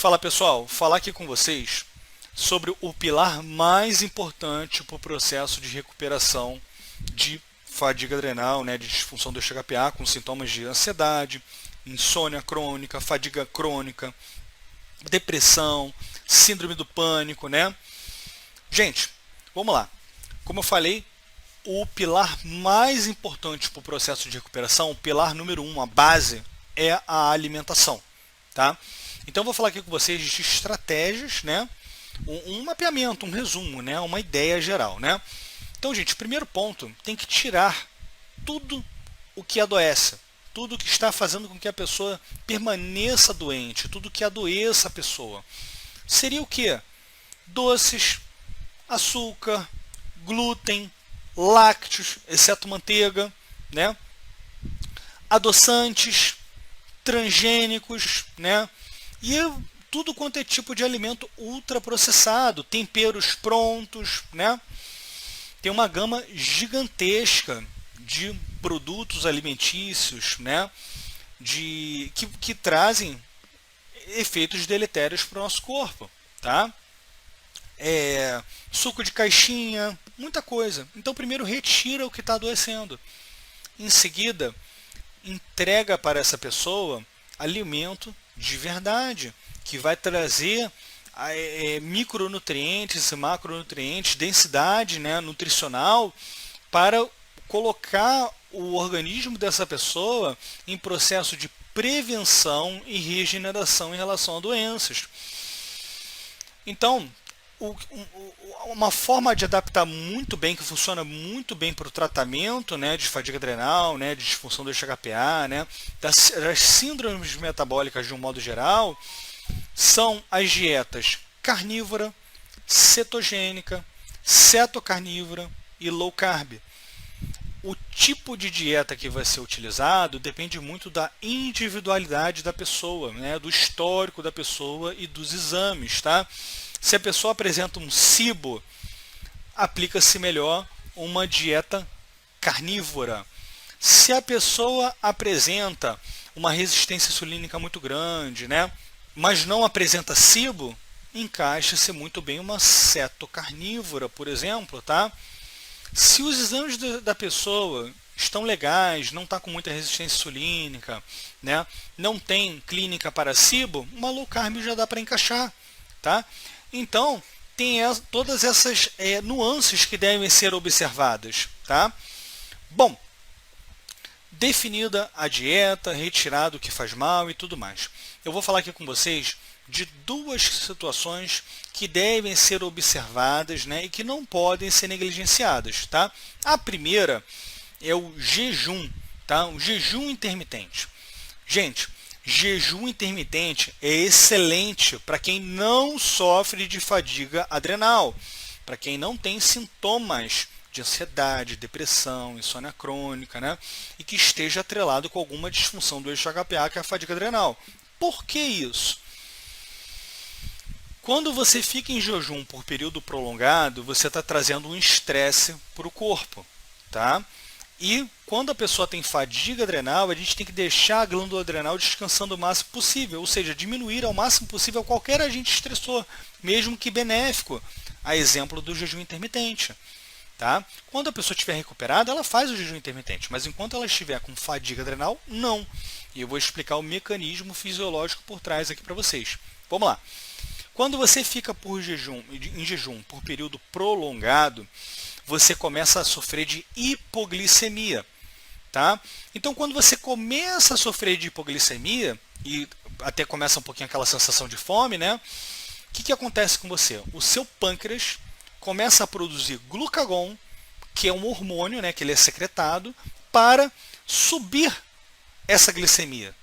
Fala pessoal, falar aqui com vocês sobre o pilar mais importante para o processo de recuperação de fadiga adrenal, de disfunção do eixo-HPA com sintomas de ansiedade, insônia crônica, fadiga crônica, depressão, síndrome do pânico, Gente, vamos lá. Como eu falei, o pilar mais importante para o processo de recuperação, o pilar número 1, a base, é a alimentação, tá? Então eu vou falar aqui com vocês de estratégias, um mapeamento, um resumo, uma ideia geral, Então, gente, primeiro ponto, tem que tirar tudo o que adoece, tudo que está fazendo com que a pessoa permaneça doente, tudo que adoeça a pessoa. Seria o quê? Doces, açúcar, glúten, lácteos, exceto manteiga, adoçantes, transgênicos, e tudo quanto é tipo de alimento ultraprocessado, temperos prontos, Tem uma gama gigantesca de produtos alimentícios, que trazem efeitos deletérios para o nosso corpo, tá? Suco de caixinha, muita coisa. Então, primeiro retira o que está adoecendo. Em seguida, entrega para essa pessoa alimento de verdade, que vai trazer micronutrientes e macronutrientes, densidade nutricional, para colocar o organismo dessa pessoa em processo de prevenção e regeneração em relação a doenças. Então, uma forma de adaptar muito bem, que funciona muito bem para o tratamento de fadiga adrenal, de disfunção do eixo-HPA, das síndromes metabólicas de um modo geral, são as dietas carnívora, cetogênica, cetocarnívora e low carb. O tipo de dieta que vai ser utilizado depende muito da individualidade da pessoa, do histórico da pessoa e dos exames, tá? Se a pessoa apresenta um SIBO, aplica-se melhor uma dieta carnívora. Se a pessoa apresenta uma resistência insulínica muito grande, mas não apresenta SIBO, encaixa-se muito bem uma cetocarnívora, por exemplo, tá? Se os exames da pessoa estão legais, não está com muita resistência insulínica, não tem clínica para SIBO, uma low carb já dá para encaixar, tá? Então, tem todas essas nuances que devem ser observadas, tá? Bom, definida a dieta, retirado o que faz mal e tudo mais. Eu vou falar aqui com vocês de duas situações que devem ser observadas e que não podem ser negligenciadas, tá? A primeira é o jejum, tá? O jejum intermitente. Gente, jejum intermitente é excelente para quem não sofre de fadiga adrenal, para quem não tem sintomas de ansiedade, depressão, insônia crônica, e que esteja atrelado com alguma disfunção do eixo-HPA, que é a fadiga adrenal. Por que isso? Quando você fica em jejum por período prolongado, você está trazendo um estresse para o corpo, tá? E quando a pessoa tem fadiga adrenal, a gente tem que deixar a glândula adrenal descansando o máximo possível, ou seja, diminuir ao máximo possível qualquer agente estressor, mesmo que benéfico, a exemplo do jejum intermitente. Tá? Quando a pessoa estiver recuperada, ela faz o jejum intermitente, mas enquanto ela estiver com fadiga adrenal, não. E eu vou explicar o mecanismo fisiológico por trás aqui para vocês. Vamos lá. Quando você fica em jejum por período prolongado, você começa a sofrer de hipoglicemia. Tá? Então, quando você começa a sofrer de hipoglicemia, e até começa um pouquinho aquela sensação de fome, o que acontece com você? O seu pâncreas começa a produzir glucagon, que é um hormônio, que ele é secretado, para subir essa glicemia,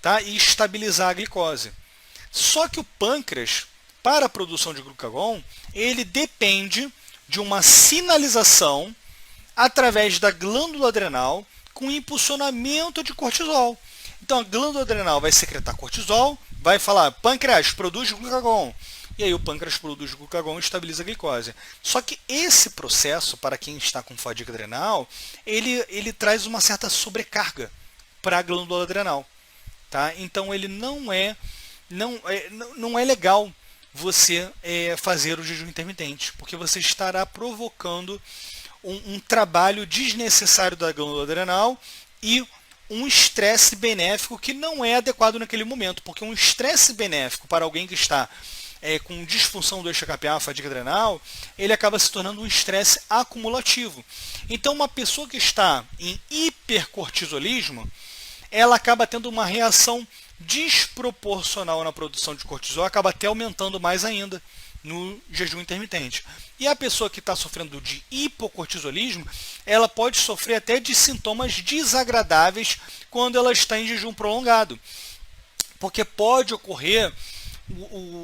tá? E estabilizar a glicose. Só que o pâncreas, para a produção de glucagon, ele depende de uma sinalização através da glândula adrenal com impulsionamento de cortisol. Então a glândula adrenal vai secretar cortisol, vai falar, pâncreas, produz glucagon. E aí o pâncreas produz glucagon e estabiliza a glicose. Só que esse processo, para quem está com fadiga adrenal, ele traz uma certa sobrecarga para a glândula adrenal. Tá? Então ele não é não é legal você fazer o jejum intermitente, porque você estará provocando um trabalho desnecessário da glândula adrenal e um estresse benéfico que não é adequado naquele momento, porque um estresse benéfico para alguém que está com disfunção do eixo HPA, fadiga adrenal, ele acaba se tornando um estresse acumulativo. Então, uma pessoa que está em hipercortisolismo, ela acaba tendo uma reação desproporcional na produção de cortisol, acaba até aumentando mais ainda no jejum intermitente. E a pessoa que está sofrendo de hipocortisolismo, ela pode sofrer até de sintomas desagradáveis quando ela está em jejum prolongado, porque pode ocorrer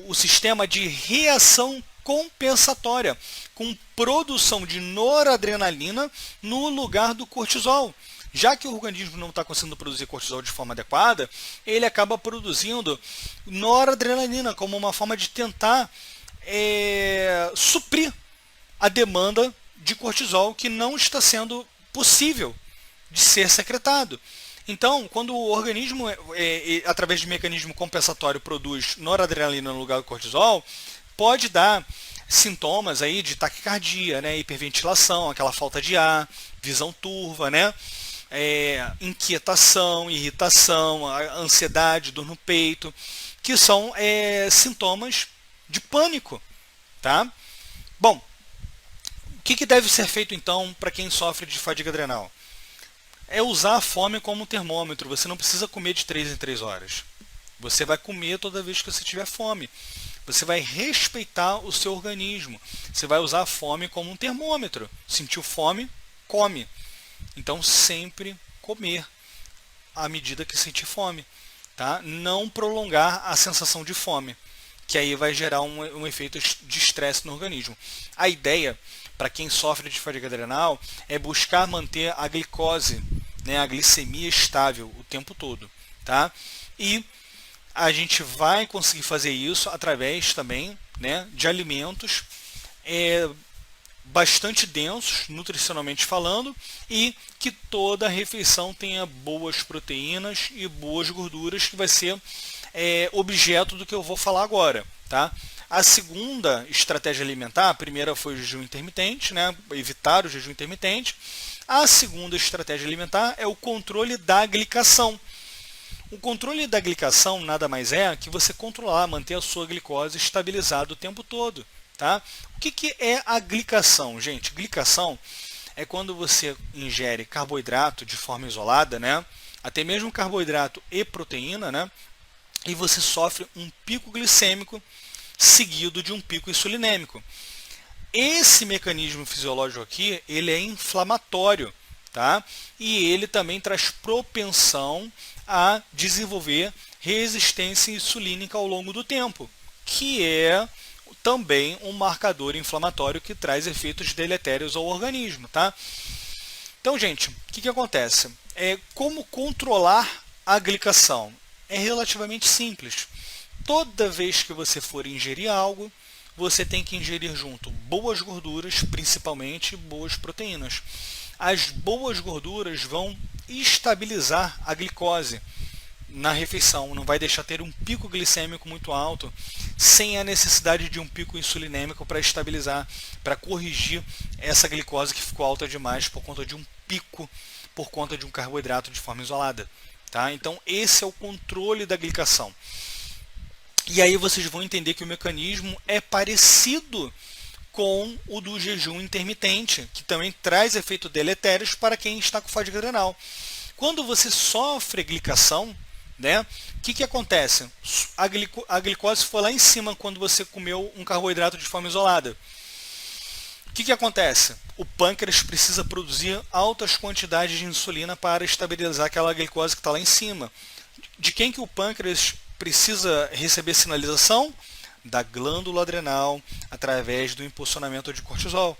o sistema de reação compensatória, com produção de noradrenalina no lugar do cortisol. Já que o organismo não está conseguindo produzir cortisol de forma adequada, ele acaba produzindo noradrenalina como uma forma de tentar suprir a demanda de cortisol que não está sendo possível de ser secretado. Então, quando o organismo, através de mecanismo compensatório, produz noradrenalina no lugar do cortisol, pode dar sintomas aí de taquicardia, né, hiperventilação, aquela falta de ar, visão turva, né, inquietação, irritação, ansiedade, dor no peito, que são sintomas de pânico. Tá? Bom, o que deve ser feito então para quem sofre de fadiga adrenal? É usar a fome como termômetro. Você não precisa comer de 3 em 3 horas. Você vai comer toda vez que você tiver fome. Você vai respeitar o seu organismo. Você vai usar a fome como um termômetro. Sentiu fome? Come. Então, sempre comer à medida que sentir fome. Tá? Não prolongar a sensação de fome, que aí vai gerar um efeito de estresse no organismo. A ideia, para quem sofre de fadiga adrenal, é buscar manter a glicose, né, a glicemia estável o tempo todo. Tá? E a gente vai conseguir fazer isso através também, né, de alimentos bastante densos, nutricionalmente falando, e que toda refeição tenha boas proteínas e boas gorduras, que vai ser objeto do que eu vou falar agora. Tá? A segunda estratégia alimentar, a primeira foi o jejum intermitente, né, evitar o jejum intermitente. A segunda estratégia alimentar é o controle da glicação. O controle da glicação nada mais é que você controlar, manter a sua glicose estabilizada o tempo todo. Tá? O que é a glicação, gente? Glicação é quando você ingere carboidrato de forma isolada, né? Até mesmo carboidrato e proteína, né? E você sofre um pico glicêmico seguido de um pico insulinêmico. Esse mecanismo fisiológico aqui, ele é inflamatório, tá? E ele também traz propensão a desenvolver resistência insulínica ao longo do tempo, que é também um marcador inflamatório que traz efeitos deletérios ao organismo. Tá? Então, gente, o que acontece? Como controlar a glicação? É relativamente simples. Toda vez que você for ingerir algo, você tem que ingerir junto boas gorduras, principalmente boas proteínas. As boas gorduras vão estabilizar a glicose na refeição, não vai deixar ter um pico glicêmico muito alto, sem a necessidade de um pico insulinêmico para estabilizar, para corrigir essa glicose que ficou alta demais por conta de um pico, por conta de um carboidrato de forma isolada. Tá? Então, esse é o controle da glicação. E aí vocês vão entender que o mecanismo é parecido com o do jejum intermitente, que também traz efeitos deletérios para quem está com fadiga adrenal. Quando você sofre glicação, né, o que acontece? A glicose foi lá em cima quando você comeu um carboidrato de forma isolada. O que acontece? O pâncreas precisa produzir altas quantidades de insulina para estabilizar aquela glicose que está lá em cima. De quem que o pâncreas precisa receber sinalização? Da glândula adrenal, através do impulsionamento de cortisol.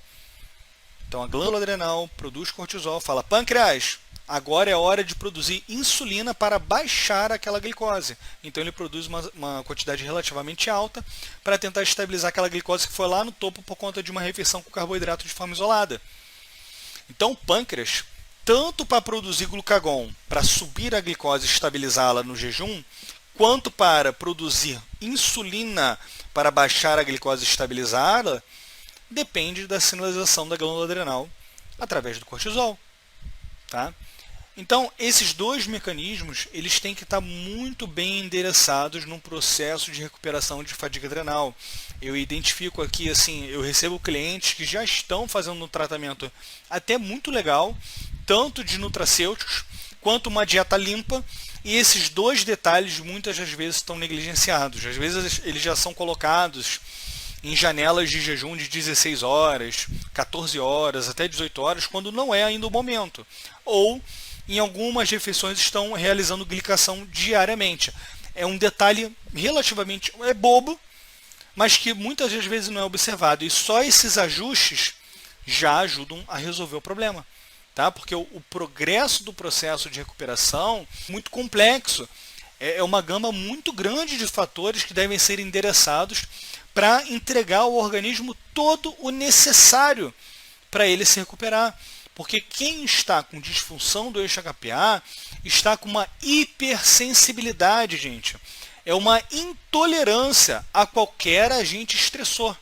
Então a glândula adrenal produz cortisol, fala: pâncreas, agora é hora de produzir insulina para baixar aquela glicose. Então ele produz uma quantidade relativamente alta para tentar estabilizar aquela glicose que foi lá no topo por conta de uma refeição com carboidrato de forma isolada. Então o pâncreas, tanto para produzir glucagon, para subir a glicose e estabilizá-la no jejum, quanto para produzir insulina para baixar a glicose e estabilizá-la, depende da sinalização da glândula adrenal através do cortisol. Tá? Então, esses dois mecanismos eles têm que estar muito bem endereçados num processo de recuperação de fadiga adrenal. Eu identifico aqui, assim, eu recebo clientes que já estão fazendo um tratamento até muito legal, tanto de nutracêuticos quanto uma dieta limpa, e esses dois detalhes muitas das vezes estão negligenciados. Às vezes eles já são colocados em janelas de jejum de 16 horas, 14 horas, até 18 horas, quando não é ainda o momento. Ou em algumas refeições estão realizando glicação diariamente. É um detalhe relativamente bobo, mas que muitas das vezes não é observado. E só esses ajustes já ajudam a resolver o problema. Tá? Porque o progresso do processo de recuperação é muito complexo. É uma gama muito grande de fatores que devem ser endereçados para entregar ao organismo todo o necessário para ele se recuperar. Porque quem está com disfunção do eixo HPA está com uma hipersensibilidade, gente. É uma intolerância a qualquer agente estressor.